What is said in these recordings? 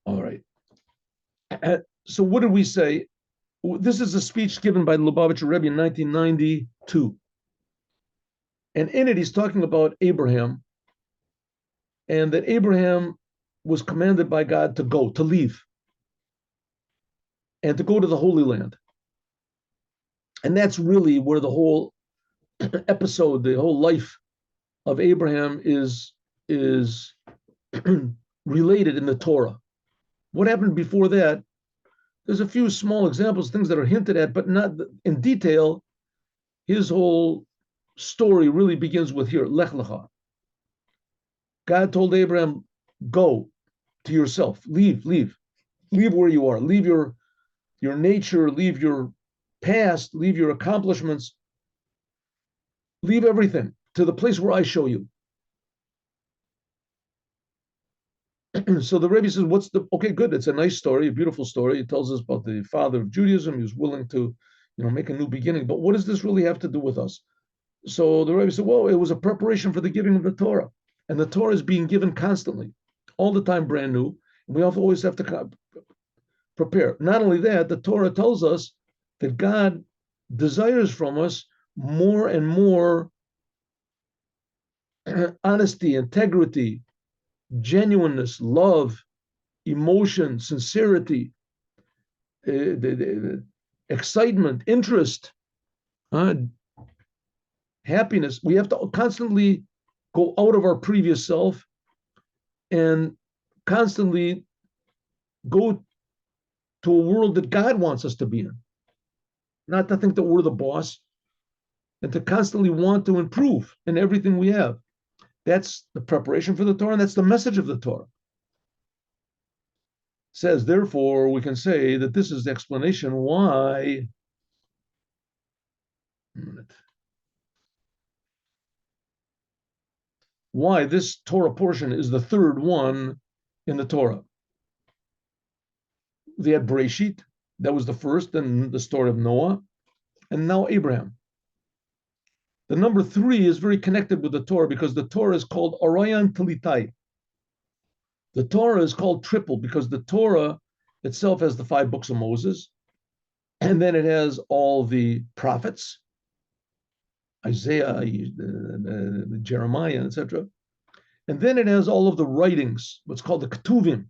All right. So what did we say? This is a speech given by the Lubavitcher Rebbe in 1992. And in it, he's talking about Abraham, and that Abraham was commanded by God to go, to leave, and to go to the Holy Land. And that's really where the whole episode, the whole life of Abraham is related in the Torah. What happened before that? There's a few small examples, things that are hinted at, but not in detail. His whole story really begins with here, Lech Lecha. God told Abraham, go to yourself, leave where you are, leave your nature, leave your past, leave your accomplishments, leave everything to the place where I show you. So the Rebbe says, okay, good. It's a nice story, a beautiful story. It tells us about the father of Judaism. He was willing to, make a new beginning. But what does this really have to do with us? So the Rebbe said, well, it was a preparation for the giving of the Torah. And the Torah is being given constantly, all the time, brand new. We always have to prepare. Not only that, the Torah tells us that God desires from us more and more honesty, integrity, genuineness, love, emotion, sincerity, the excitement, interest, happiness. We have to constantly go out of our previous self and constantly go to a world that God wants us to be in. Not to think that we're the boss, and to constantly want to improve in everything we have. That's the preparation for the Torah, and that's the message of the Torah. It says, therefore, we can say that this is the explanation why this Torah portion is the third one in the Torah. They had Bereshit, that was the first, and the story of Noah, and now Abraham. The number 3 is very connected with the Torah because the Torah is called Arayan Talitai. The Torah is called triple because the Torah itself has the 5 books of Moses, and then it has all the prophets, Isaiah, Jeremiah, etc. And then it has all of the writings, what's called the Ketuvim,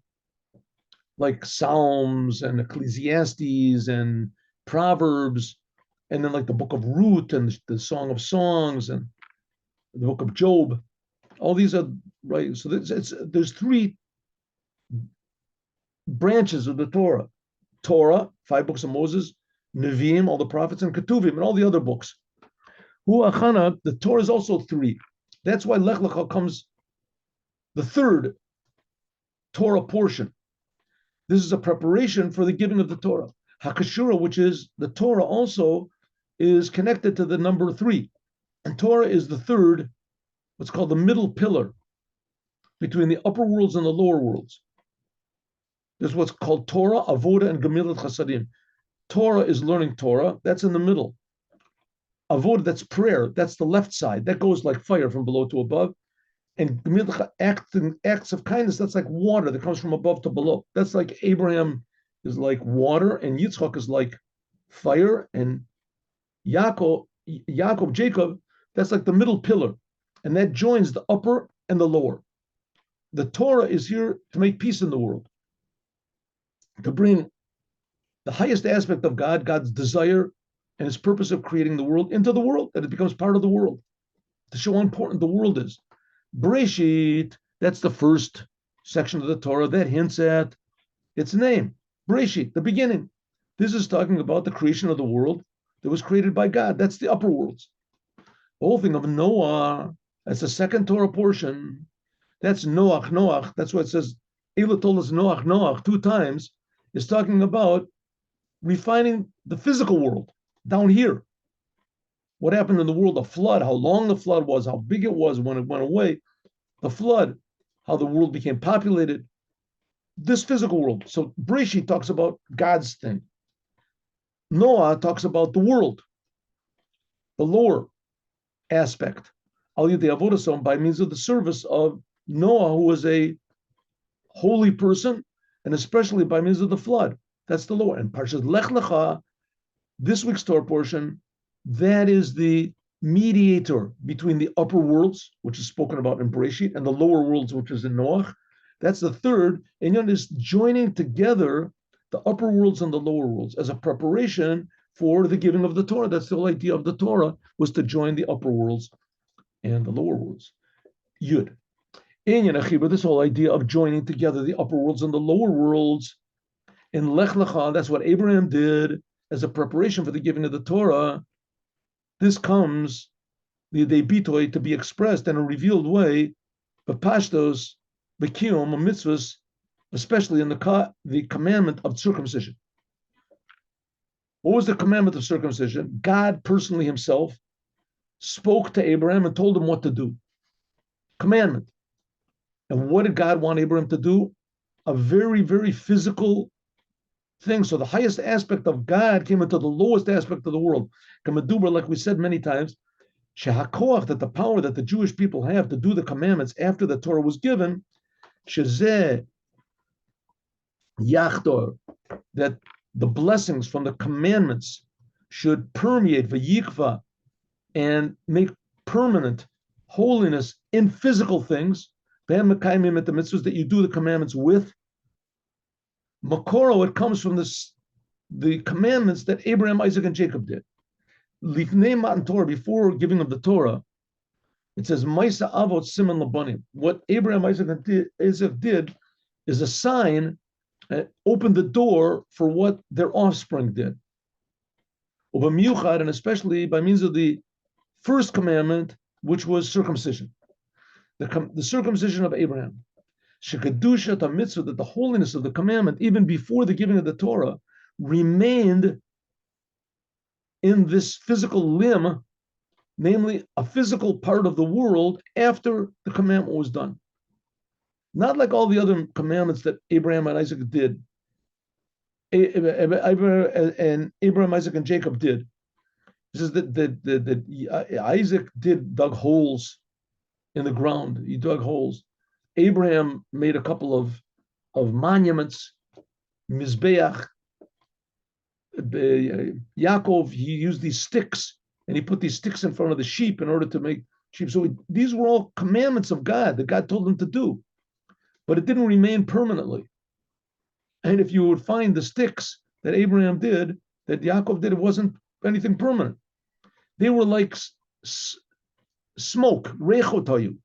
like Psalms and Ecclesiastes and Proverbs, and then like the book of Ruth and the Song of Songs and the book of Job. All these are writings. So there's 3 branches of the Torah. Torah, 5 books of Moses, Nevi'im, all the prophets, and Ketuvim, and all the other books. The Torah is also 3. That's why Lech Lecha comes the third Torah portion. This is a preparation for the giving of the Torah. Hakashura, which is the Torah, also is connected to the number 3. And Torah is the third, what's called the middle pillar between the upper worlds and the lower worlds. There's what's called Torah, Avoda, and Gemilat Chasadim. Torah is learning Torah. That's in the middle. Avoda, that's prayer. That's the left side. That goes like fire from below to above. And Gemilat, acts of kindness, that's like water that comes from above to below. That's like Abraham is like water, and Yitzchak is like fire, and Jacob, that's like the middle pillar. And that joins the upper and the lower. The Torah is here to make peace in the world, to bring the highest aspect of God, God's desire and his purpose of creating the world into the world, that it becomes part of the world, to show how important the world is. Bereshit, that's the first section of the Torah that hints at its name. Bereshit, the beginning. This is talking about the creation of the world that was created by God. That's the upper worlds. The whole thing of Noah, that's the second Torah portion. That's Noach. That's what it says. Elah told us Noach 2 times, is talking about refining the physical world down here. What happened in the world, the flood, how long the flood was, how big it was when it went away, the flood, how the world became populated, this physical world. So Bereshit talks about God's thing. Noah talks about the world, the lower aspect. Al Yidei Avodas by means of the service of Noah, who was a holy person, and especially by means of the flood. That's the lower. And Parshas Lech Lecha, this week's Torah portion, that is the mediator between the upper worlds, which is spoken about in Bereshit, and the lower worlds, which is in Noach. That's the third. And you know, is joining together the upper worlds and the lower worlds as a preparation for the giving of the Torah. That's the whole idea of the Torah, was to join the upper worlds and the lower worlds. Yud. But this whole idea of joining together the upper worlds and the lower worlds in Lech Lecha, that's what Abraham did as a preparation for the giving of the Torah. This comes, the Bitoy, to be expressed in a revealed way, but Pashtos, Bekiyum, mitzvahs, especially in the commandment of circumcision. What was the commandment of circumcision? God personally himself spoke to Abraham and told him what to do. Commandment. And what did God want Abraham to do? A very, very physical thing. So the highest aspect of God came into the lowest aspect of the world. Kamadubar, like we said many times, shehakoach, that the power that the Jewish people have to do the commandments after the Torah was given, shezeh yachtor, that the blessings from the commandments should permeate v'yikva and make permanent holiness in physical things. B'hem mekayimim, at the mitzvahs that you do the commandments with. Makoro, it comes from the commandments that Abraham, Isaac, and Jacob did. Lifnei Matan Torah, before giving of the Torah, it says, Maisa Avot Siman Labanim. What Abraham, Isaac, did is a sign, opened the door for what their offspring did. And especially by means of the first commandment, which was circumcision. The circumcision of Abraham. Shekadushat mitzvah, that the holiness of the commandment, even before the giving of the Torah, remained in this physical limb, namely a physical part of the world, after the commandment was done. Not like all the other commandments that Abraham and Isaac did, and Abraham, Isaac, and Jacob did. This is that Isaac dug holes in the ground. He dug holes. Abraham made a couple of monuments. Mizbeach. Yaakov, he used these sticks, and he put these sticks in front of the sheep in order to make sheep. So these were all commandments of God that God told him to do, but it didn't remain permanently. And if you would find the sticks that Abraham did, that Yaakov did, it wasn't anything permanent. They were like smoke, rechotayu.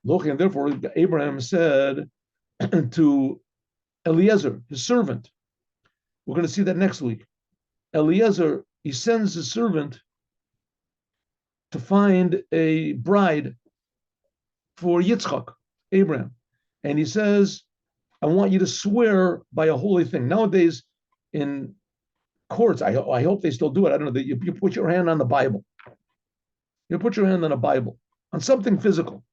And therefore, Abraham said to Eliezer, his servant, we're going to see that next week. Eliezer, he sends his servant to find a bride for Yitzchak, Abraham. And he says, I want you to swear by a holy thing. Nowadays, in courts, I hope they still do it. I don't know, you put your hand on the Bible. You put your hand on a Bible, on something physical.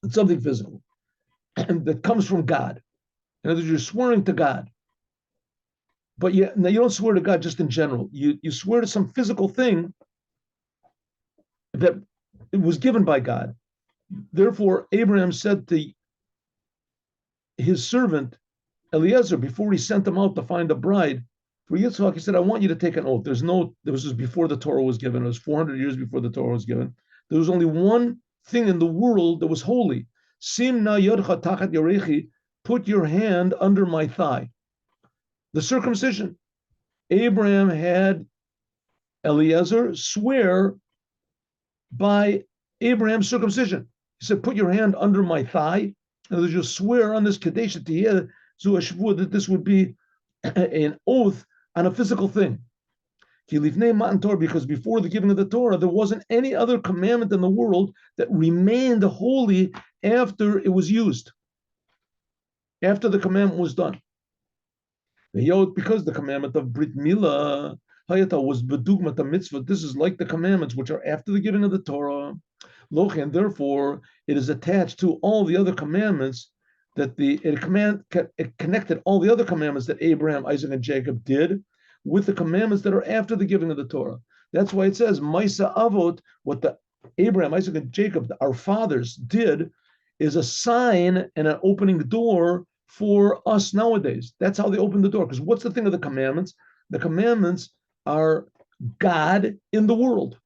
It's something physical and that comes from God. In other words, you're swearing to God. But you don't swear to God just in general. You swear to some physical thing that it was given by God. Therefore, Abraham said to his servant Eliezer, before he sent him out to find a bride for Yitzchak, he said, I want you to take an oath. This was before the Torah was given. It was 400 years before the Torah was given. There was only one thing in the world that was holy. Simna yodcha tachat yarechi, put your hand under my thigh. The circumcision. Abraham had Eliezer swear by Abraham's circumcision. He said, put your hand under my thigh. And you'll swear on this Kadesh that this would be an oath on a physical thing. Because before the giving of the Torah, there wasn't any other commandment in the world that remained holy after it was used, after the commandment was done. Because the commandment of Brit Milah was bedugmat mitzvah, this is like the commandments which are after the giving of the Torah. And therefore, it is attached to all the other commandments that it connected all the other commandments that Abraham, Isaac, and Jacob did with the commandments that are after the giving of the Torah. That's why it says, Maisa Avot, what the Abraham, Isaac, and Jacob, our fathers, did, is a sign and an opening door for us nowadays. That's how they open the door. Because what's the thing of the commandments? The commandments are God in the world.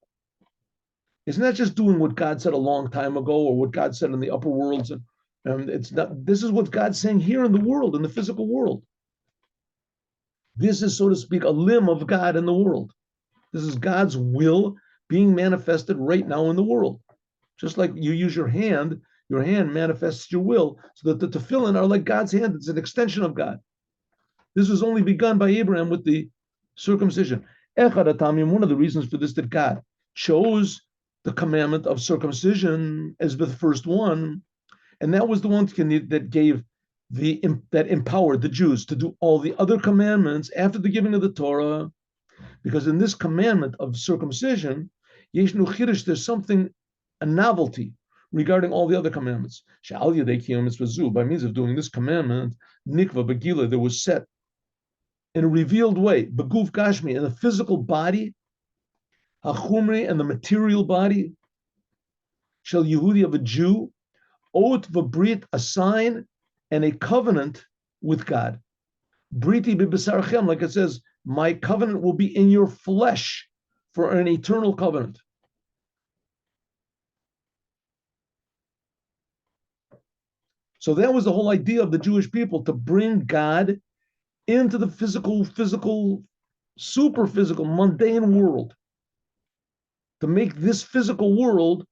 It's not just doing what God said a long time ago or what God said in the upper worlds. And it's not. This is what God's saying here in the world, in the physical world. This is, so to speak, a limb of God in the world. This is God's will being manifested right now in the world. Just like you use your hand manifests your will, so that the tefillin are like God's hand. It's an extension of God. This was only begun by Abraham with the circumcision. Echad Atamim, one of the reasons for this, that God chose the commandment of circumcision as the first one, and that was the one that gave that empowered the Jews to do all the other commandments after the giving of the Torah, because in this commandment of circumcision, Yeshnu Chiddush, there's something, a novelty regarding all the other commandments. By means of doing this commandment, Nikva Begila, there was set in a revealed way, Beguf Gashmi, in the physical body, Hachumri, and the material body, Shel Yehudi, of a Jew, Ot v'brit, a sign and a covenant with God. Briti b'besarchem, like it says, my covenant will be in your flesh for an eternal covenant. So that was the whole idea of the Jewish people, to bring God into the physical, super physical, mundane world, to make this physical world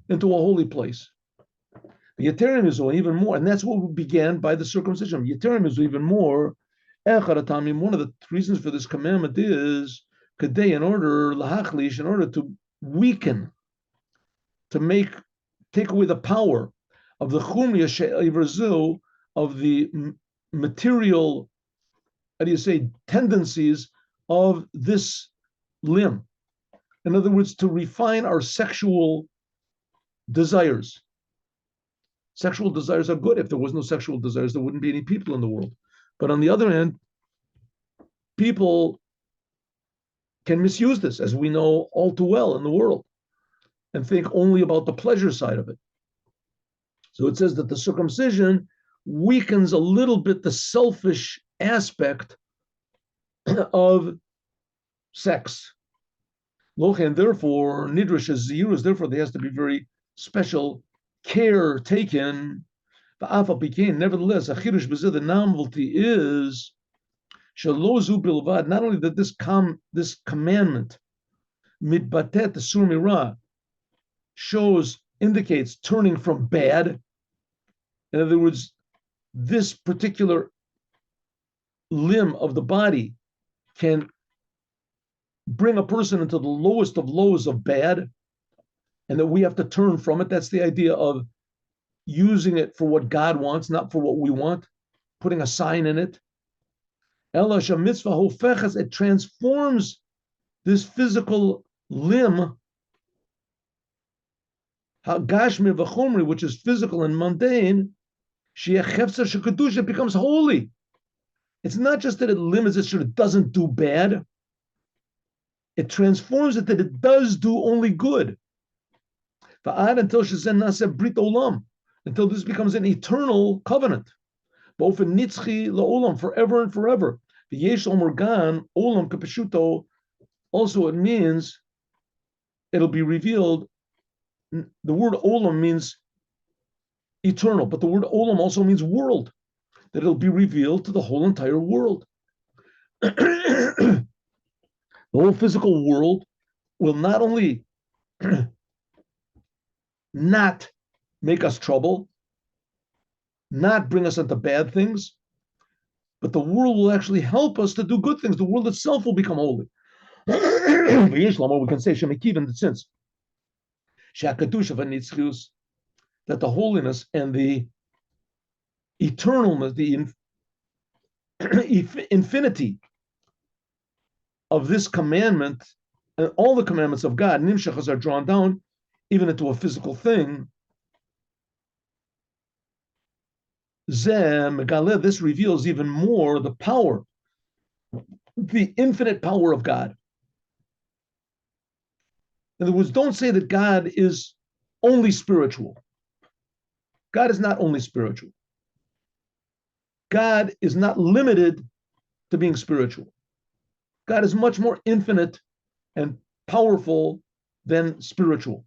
into a holy place. The Yeterim is even more, and that's what began by the circumcision. Yeterim is even more. One of the reasons for this commandment is in order to weaken, to take away the power of the chumya she'ivrazu, of the material, tendencies of this limb. In other words, to refine our sexual desires. Sexual desires are good. If there was no sexual desires, there wouldn't be any people in the world. But on the other hand, people can misuse this, as we know all too well in the world, and think only about the pleasure side of it. So it says that the circumcision weakens a little bit the selfish aspect of sex. And therefore, Nidrash Zirus, therefore there has to be very special care taken. Nevertheless, the novelty is not only that this commandment mitbatet surmira indicates turning from bad. In other words, this particular limb of the body can bring a person into the lowest of lows of bad, and that we have to turn from it. That's the idea of using it for what God wants, not for what we want, putting a sign in it. It transforms this physical limb, which is physical and mundane, it becomes holy. It's not just that it limits it so it doesn't do bad. It transforms it that it does do only good. Until this becomes an eternal covenant, forever and forever. Also, it means it'll be revealed. The word olam means eternal, but the word olam also means world, that it'll be revealed to the whole entire world. The whole physical world will not only not make us trouble, not bring us into bad things, but the world will actually help us to do good things. The world itself will become holy. We can say in the sense that the holiness and the eternalness, the infinity of this commandment, and all the commandments of God, nimshachas, are drawn down even into a physical thing. This reveals even more the power, the infinite power of God. In other words, don't say that God is only spiritual. God is not only spiritual. God is not limited to being spiritual. God is much more infinite and powerful than spiritual.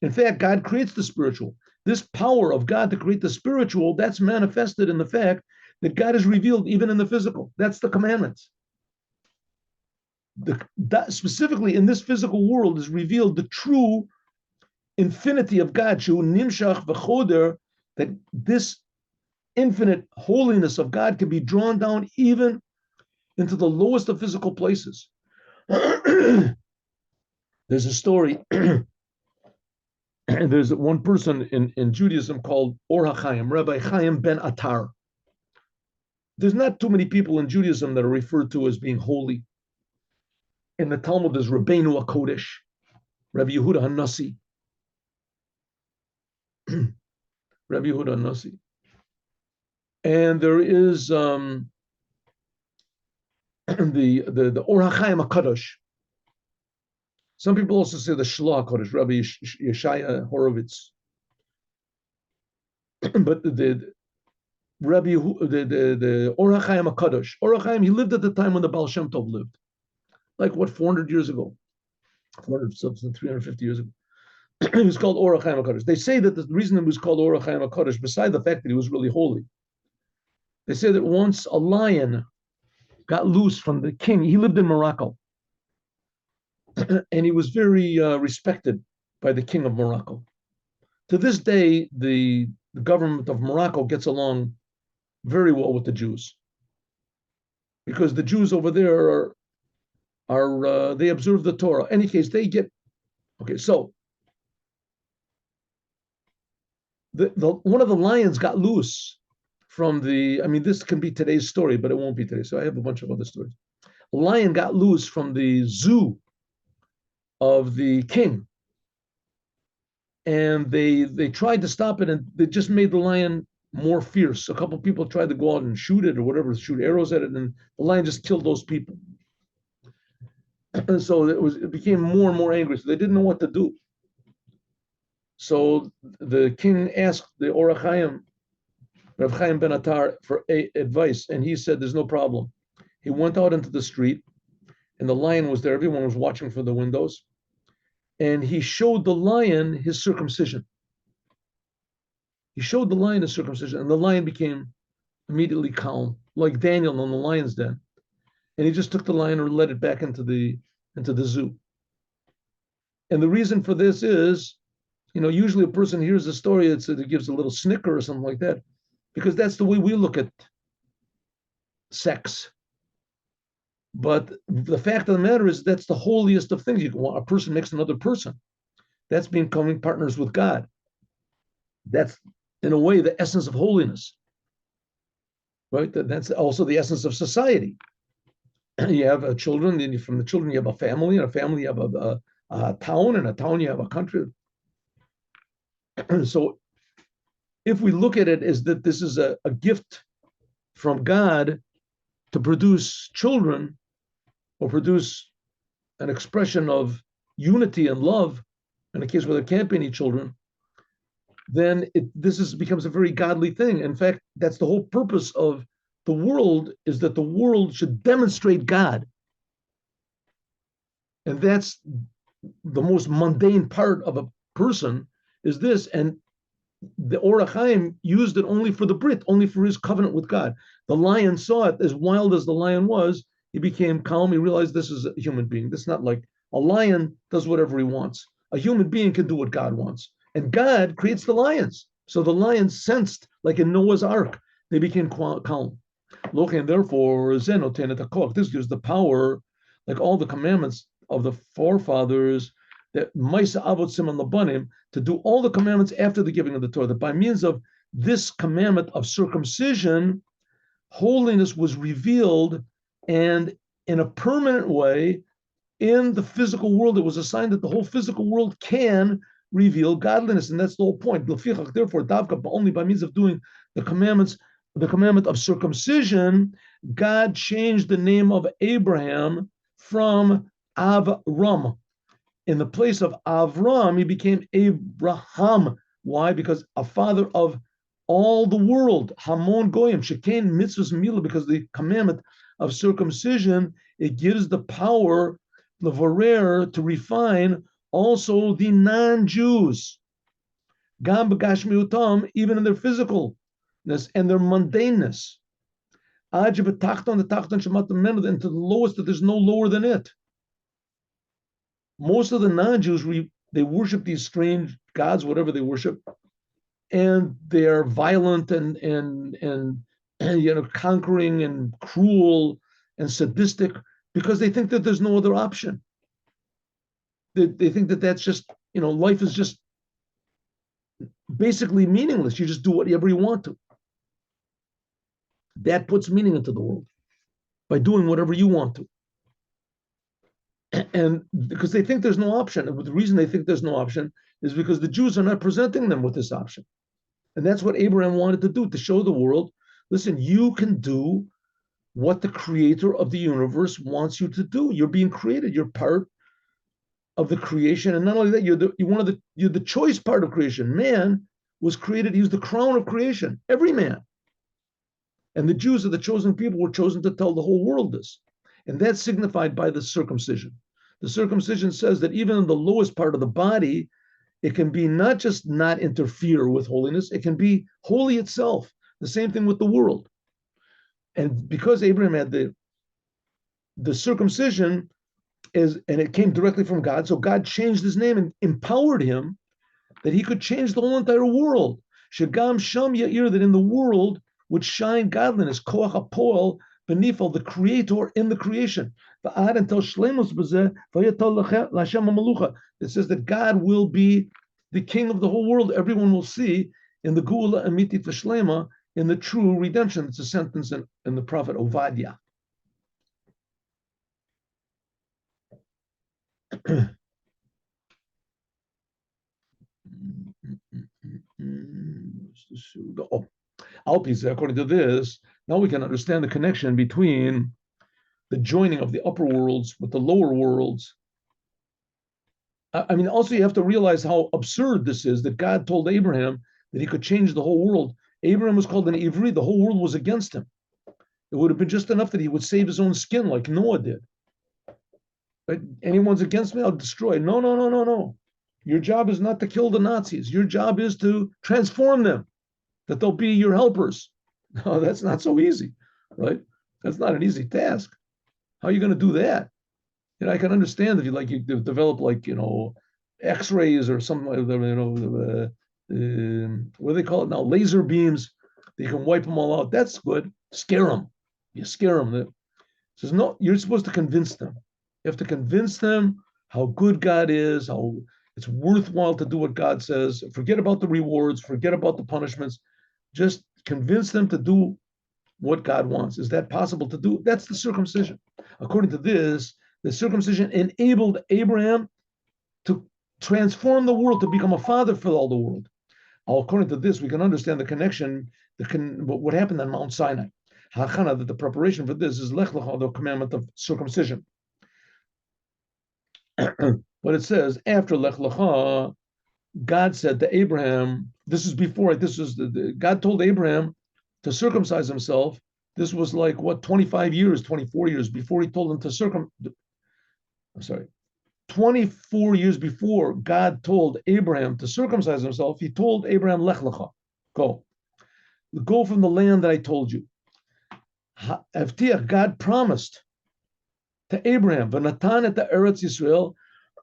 In fact, God creates the spiritual. This power of God to create the spiritual, that's manifested in the fact that God is revealed even in the physical. That's the commandments. Specifically in this physical world is revealed the true infinity of God, nimshach v'choder, that this infinite holiness of God can be drawn down even into the lowest of physical places. There's a story. There's one person in Judaism called Or HaChaim, Rabbi Chaim ben Attar. There's not too many people in Judaism that are referred to as being holy. In the Talmud, there's Rabbeinu HaKodesh, Rabbi Yehuda HaNasi. Rabbi Yehuda HaNasi. And there is the Or HaChaim HaKadosh. Some people also say the Shloah HaKadosh, Rabbi Yeshaya Horowitz. But the Rabbi the Or HaChaim HaKadosh. Or HaChaim, he lived at the time when the Baal Shem Tov lived. Like what, 400 years ago? 350 years ago. He was called Or HaChaim HaKadosh. They say that the reason he was called Or HaChaim HaKadosh, beside the fact that he was really holy, they say that once a lion got loose from the king. He lived in Morocco. And he was very respected by the king of Morocco. To this day, the government of Morocco gets along very well with the Jews, because the Jews over there are they observe the Torah. In any case, they get okay. So the one of the lions got loose from the. I mean, this can be today's story, but it won't be today. So I have a bunch of other stories. A lion got loose from the zoo of the king, and they tried to stop it, and they just made the lion more fierce. A couple people tried to go out and shoot it or whatever, shoot arrows at it, and the lion just killed those people. And so it became more and more angry. So they didn't know what to do. So the king asked the Or HaChaim, Rav Chaim ben Attar, for advice, and he said, "There's no problem." He went out into the street, and the lion was there. Everyone was watching from the windows. And he showed the lion his circumcision. He showed the lion his circumcision, and the lion became immediately calm, like Daniel in the lion's den. And he just took the lion and led it back into the zoo. And the reason for this is, usually a person hears a story, it gives a little snicker or something like that, because that's the way we look at sex. But the fact of the matter is, that's the holiest of things. A person makes another person. That's becoming partners with God. That's, in a way, the essence of holiness. Right? That's also the essence of society. You have children, and from the children you have a family, and a family you have a town, and a town you have a country. So if we look at it as that this is a gift from God to produce children, or produce an expression of unity and love, in a case where there can't be any children, then this becomes a very godly thing. In fact, that's the whole purpose of the world, is that the world should demonstrate God. And that's the most mundane part of a person, is this. And the Or HaChaim used it only for the Brit, only for his covenant with God. The lion saw it. As wild as the lion was, he became calm. He realized this is a human being. This is not like a lion does whatever he wants. A human being can do what God wants. And God creates the lions. So the lions sensed, like in Noah's Ark, they became calm. And therefore, this gives the power, like all the commandments of the forefathers, that Maisa Avot Siman Labanim, to do all the commandments after the giving of the Torah. That by means of this commandment of circumcision, holiness was revealed, and in a permanent way, in the physical world, it was a sign that the whole physical world can reveal godliness, and that's the whole point. Therefore, Davka, only by means of doing the commandments, the commandment of circumcision, God changed the name of Abraham from Avram. In the place of Avram, he became Abraham, Why? Because a father of all the world, Hamon Goyim, Shekain Mitzvahs Mila, because the commandment of circumcision, it gives the power, the varer, to refine also the non-Jews. Gam b'gashmiutam, even in their physicalness and their mundaneness. Into the lowest, that there's no lower than it. Most of the non-Jews, they worship these strange gods, whatever they worship, and they're violent and conquering and cruel and sadistic because they think that there's no other option. They think that that's just, life is just basically meaningless. You just do whatever you want to. That puts meaning into the world by doing whatever you want to. And because they think there's no option. And the reason they think there's no option is because the Jews are not presenting them with this option. And that's what Abraham wanted to do, to show the world, listen, you can do what the creator of the universe wants you to do. You're being created. You're part of the creation. And not only that, you're the choice part of creation. Man was created. He was the crown of creation. Every man. And the Jews are the chosen people, were chosen to tell the whole world this. And that's signified by the circumcision. The circumcision says that even in the lowest part of the body, it can be not just not interfere with holiness, it can be holy itself. The same thing with the world. And because Abraham had the circumcision, and it came directly from God, so God changed his name and empowered him that he could change the whole entire world. Shagam Sham Ya'ir, that in the world would shine godliness, Koach HaPoel, Benifal, the creator in the creation. It says that God will be the king of the whole world. Everyone will see in the Geula Amitit V'Shlema, in the true redemption. It's a sentence in the prophet Ovadia. According to this, now we can understand the connection between the joining of the upper worlds with the lower worlds. I mean, also you have to realize how absurd this is, that God told Abraham that he could change the whole world. Abraham was called an Ivri, the whole world was against him. It would have been just enough that he would save his own skin like Noah did. But anyone's against me, I'll destroy. No. Your job is not to kill the Nazis. Your job is to transform them, that they'll be your helpers. No, that's not so easy, right? That's not an easy task. How are you going to do that? I can understand if you develop X-rays or something like that, what do they call it now? Laser beams. You can wipe them all out. That's good. Scare them. You scare them. It says, no, you're supposed to convince them. You have to convince them how good God is, how it's worthwhile to do what God says. Forget about the rewards. Forget about the punishments. Just convince them to do what God wants. Is that possible to do? That's the circumcision. According to this, the circumcision enabled Abraham to transform the world, to become a father for all the world. According to this, we can understand the connection, what happened on Mount Sinai. Hachana, that the preparation for this is Lech Lecha, the commandment of circumcision. But it says, after Lech Lecha, God said to Abraham, this is before, God told Abraham to circumcise himself. This was 25 years, 24 years before he told him to 24 years before God told Abraham to circumcise himself, he told Abraham, Lech Lecha, go from the land that I told you. God promised to Abraham, V'natan et Eretz Yisrael,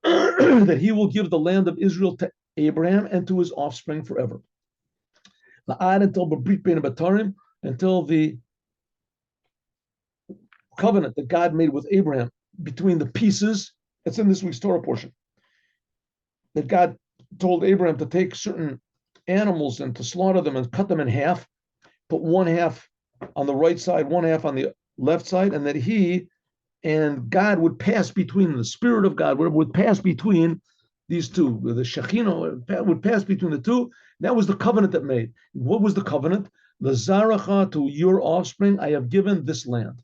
that he will give the land of Israel to Abraham and to his offspring forever. Until the covenant that God made with Abraham between the pieces. It's in this week's Torah portion. That God told Abraham to take certain animals and to slaughter them and cut them in half, put one half on the right side, one half on the left side, and that he and God would pass between them. The Spirit of God would pass between these two. The Shekhinah would pass between the two. That was the covenant that made. What was the covenant? The Zaracha, to your offspring, I have given this land.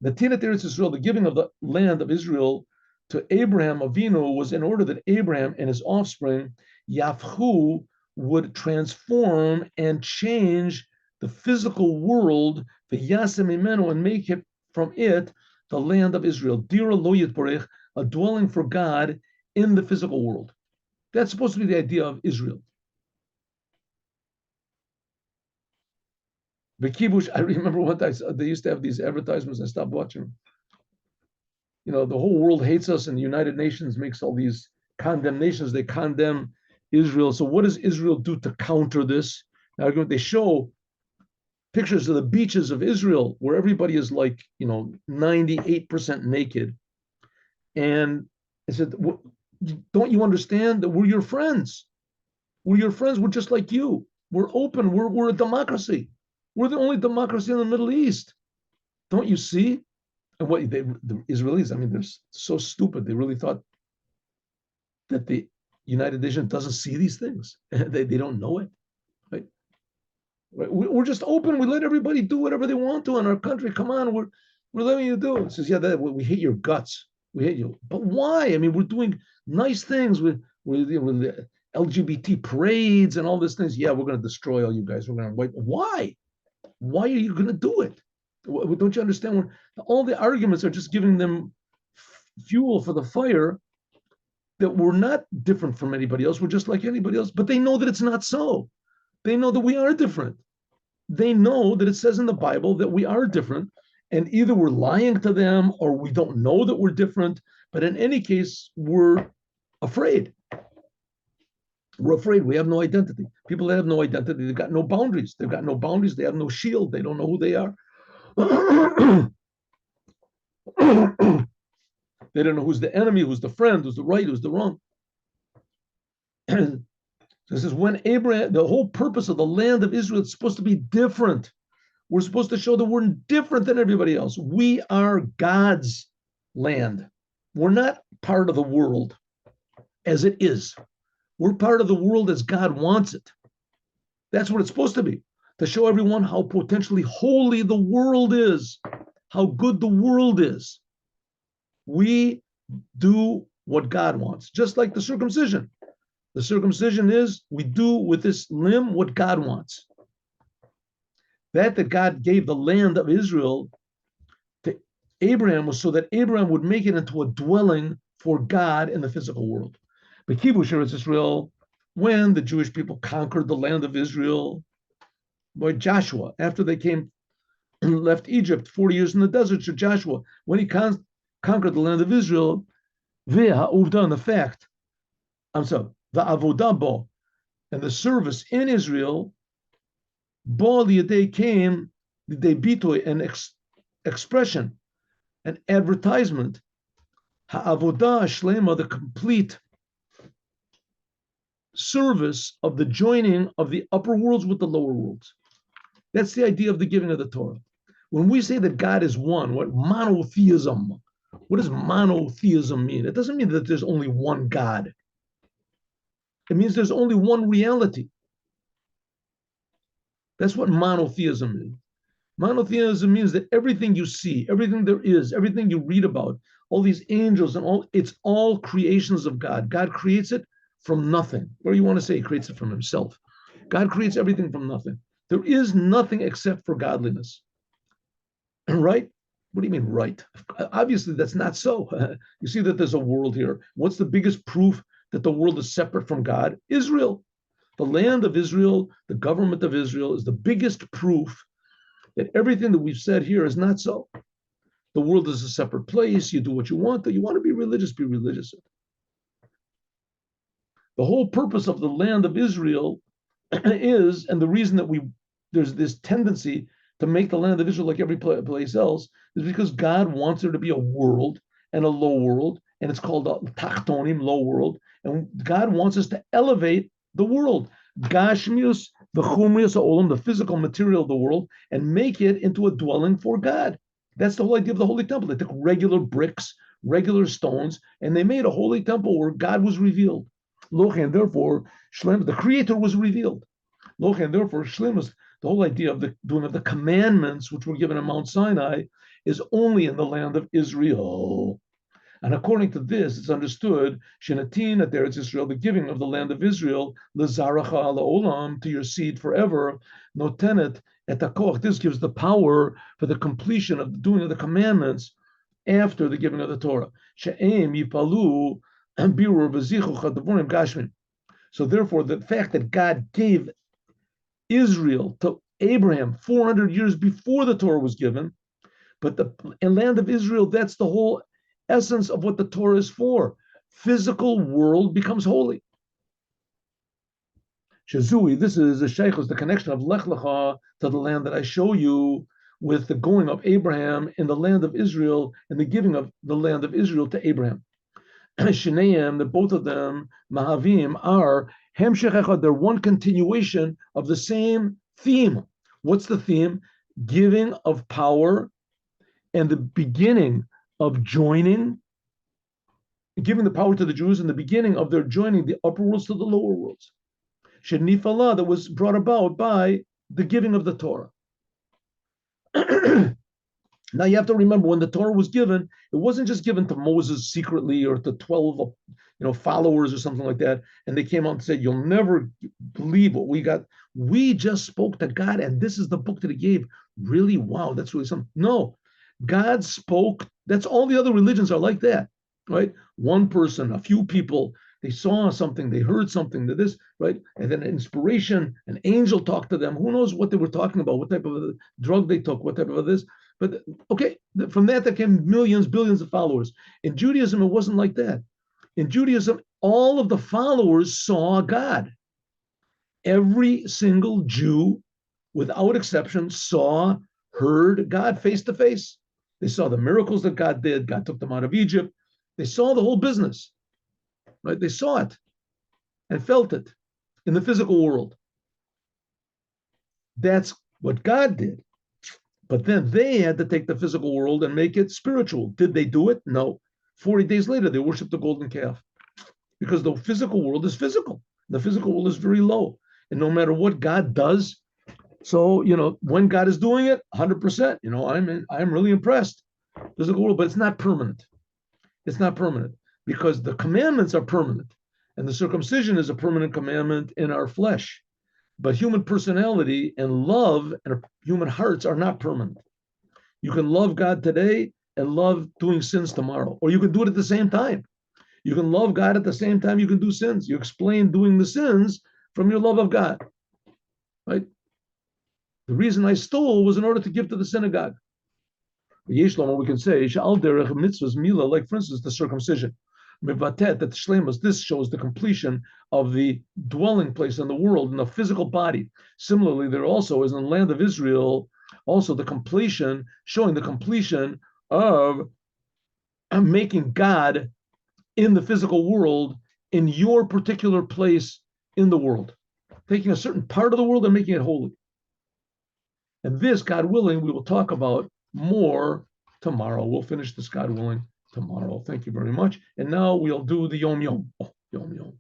The Tinat Eretz Yisrael, the giving of the land of Israel to Abraham Avinu, was in order that Abraham and his offspring, Yafhu would transform and change the physical world, the Yasem Imenu, and make it from it the land of Israel. Dira lo yitborech, a dwelling for God in the physical world. That's supposed to be the idea of Israel. The kibush, I remember one time they used to have these advertisements. I stopped watching them. You know, the whole world hates us, and the United Nations makes all these condemnations. They condemn Israel. So what does Israel do to counter this argument? They show pictures of the beaches of Israel where everybody is like, 98% naked. And I said, don't you understand that we're your friends? We're your friends. We're just like you. We're open. We're a democracy. We're the only democracy in the Middle East. Don't you see? And the Israelis, I mean, they're so stupid. They really thought that the United Nations doesn't see these things. they don't know it. Right? We're just open. We let everybody do whatever they want to in our country. Come on, we're letting you do it. It says, yeah, we hate your guts. We hate you. But why? I mean, we're doing nice things with the LGBT parades and all these things. Yeah, we're going to destroy all you guys. We're going to wipe. Why? Why are you going to do it? Don't you understand? All the arguments are just giving them fuel for the fire, that we're not different from anybody else. We're just like anybody else. But they know that it's not so. They know that we are different. They know that it says in the Bible that we are different. And either we're lying to them or we don't know that we're different. But in any case, we're afraid. We're afraid. We have no identity. People that have no identity, they've got no boundaries. They've got no boundaries. They have no shield. They don't know who they are. They don't know who's the enemy, who's the friend, who's the right, who's the wrong. So this is when Abraham, the whole purpose of the land of Israel is supposed to be different. We're supposed to show that we're different than everybody else. We are God's land. We're not part of the world as it is. We're part of the world as God wants it. That's what it's supposed to be, to show everyone how potentially holy the world is, how good the world is. We do what God wants, just like the circumcision. The circumcision is we do with this limb what God wants. That God gave the land of Israel to Abraham was so that Abraham would make it into a dwelling for God in the physical world. But Kibush Eretz Israel, when the Jewish people conquered the land of Israel by Joshua, after they left Egypt 40 years in the desert, so Joshua, when he conquered the land of Israel, the fact, the avodah bo, and the service in Israel, bo liyadei came, they bitoy, an expression, an advertisement, ha'avodah shlema, the complete service of the joining of the upper worlds with the lower worlds. That's the idea of the giving of the Torah. When we say that God is one, what monotheism? What does monotheism mean? It doesn't mean that there's only one God. It means there's only one reality. That's what monotheism is. Monotheism means that everything you see, everything there is, everything you read about, all these angels and all, it's all creations of God. God creates it from nothing. Or you want to say he creates it from himself. God creates everything from nothing. There is nothing except for godliness. Right? What do you mean, right? Obviously, that's not so. You see that there's a world here. What's the biggest proof that the world is separate from God? Israel. The land of Israel, the government of Israel is the biggest proof that everything that we've said here is not so. The world is a separate place. You do what you want. You want to be religious, be religious. The whole purpose of the land of Israel is, and the reason that there's this tendency to make the land of Israel like every place else, is because God wants there to be a world and a low world, and it's called a tachtonim, low world, and God wants us to elevate the world, gashmius, the chumrius olam, the physical material of the world, and make it into a dwelling for God. That's the whole idea of the holy temple. They took regular bricks, regular stones, and they made a holy temple where God was revealed. And therefore, Shlem, the Creator, was revealed. And therefore, Shlem is the whole idea of the doing of the commandments, which were given on Mount Sinai, is only in the land of Israel. And according to this, it's understood, Shenatin at Eretz Israel, the giving of the land of Israel, Lezaracha ala olam, to your seed forever, notenet et hakoch. This gives the power for the completion of the doing of the commandments after the giving of the Torah. She'em yipalu and birur v'zichu chadavurim gashmin. So therefore, the fact that God gave Israel to Abraham 400 years before the Torah was given, but the land of Israel, that's the whole essence of what the Torah is for. Physical world becomes holy. Shazui, this is the sheikhus, the connection of Lech Lecha to the land that I show you, with the going of Abraham in the land of Israel and the giving of the land of Israel to Abraham. Shineim, that both of them, Mahavim, are Hemshech Echad, they're one continuation of the same theme. What's the theme? Giving of power and the beginning of joining, giving the power to the Jews and the beginning of their joining the upper worlds to the lower worlds. Shenifallah, that was brought about by the giving of the Torah. Now you have to remember, when the Torah was given, it wasn't just given to Moses secretly or to 12, followers or something like that, and they came out and said, "You'll never believe what we got. We just spoke to God, and this is the book that He gave." Really? Wow, that's really something. No, God spoke. That's all the other religions are like that, right? One person, a few people, they saw something, they heard something, to this, right? And then inspiration, an angel talked to them. Who knows what they were talking about, what type of drug they took, what type of this. But okay, from that there came millions, billions of followers. In Judaism, it wasn't like that. In Judaism, all of the followers saw God. Every single Jew, without exception, heard God face to face. They saw the miracles that God did. God took them out of Egypt. They saw the whole business, right? They saw it and felt it in the physical world. That's what God did. But then they had to take the physical world and make it spiritual. Did they do it? No. 40 days later, they worshiped the golden calf, because the physical world is physical. The physical world is very low. And no matter what God does, so, when God is doing it, 100%, I'm really impressed. Physical world, but it's not permanent. It's not permanent, because the commandments are permanent. And the circumcision is a permanent commandment in our flesh. But human personality and love and human hearts are not permanent. You can love God today and love doing sins tomorrow, or you can do it at the same time. You can love God at the same time you can do sins. You explain doing the sins from your love of God, right? The reason I stole was in order to give to the synagogue. Yeshlom, we can say, Sha'al derech mitzvahs mila, like for instance, the circumcision. Mevatet, that shlemus, this shows the completion of the dwelling place in the world, in the physical body. Similarly, there also is in the land of Israel, also the completion, showing the completion of making God in the physical world in your particular place in the world, taking a certain part of the world and making it holy. And this, God willing, we will talk about more tomorrow. We'll finish this, God willing, tomorrow. Thank you very much. And now we'll do the Yom Yom. Oh, Yom Yom.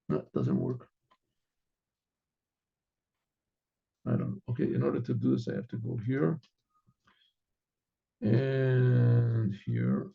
That doesn't work. I don't know. Okay, in order to do this, I have to go here and here.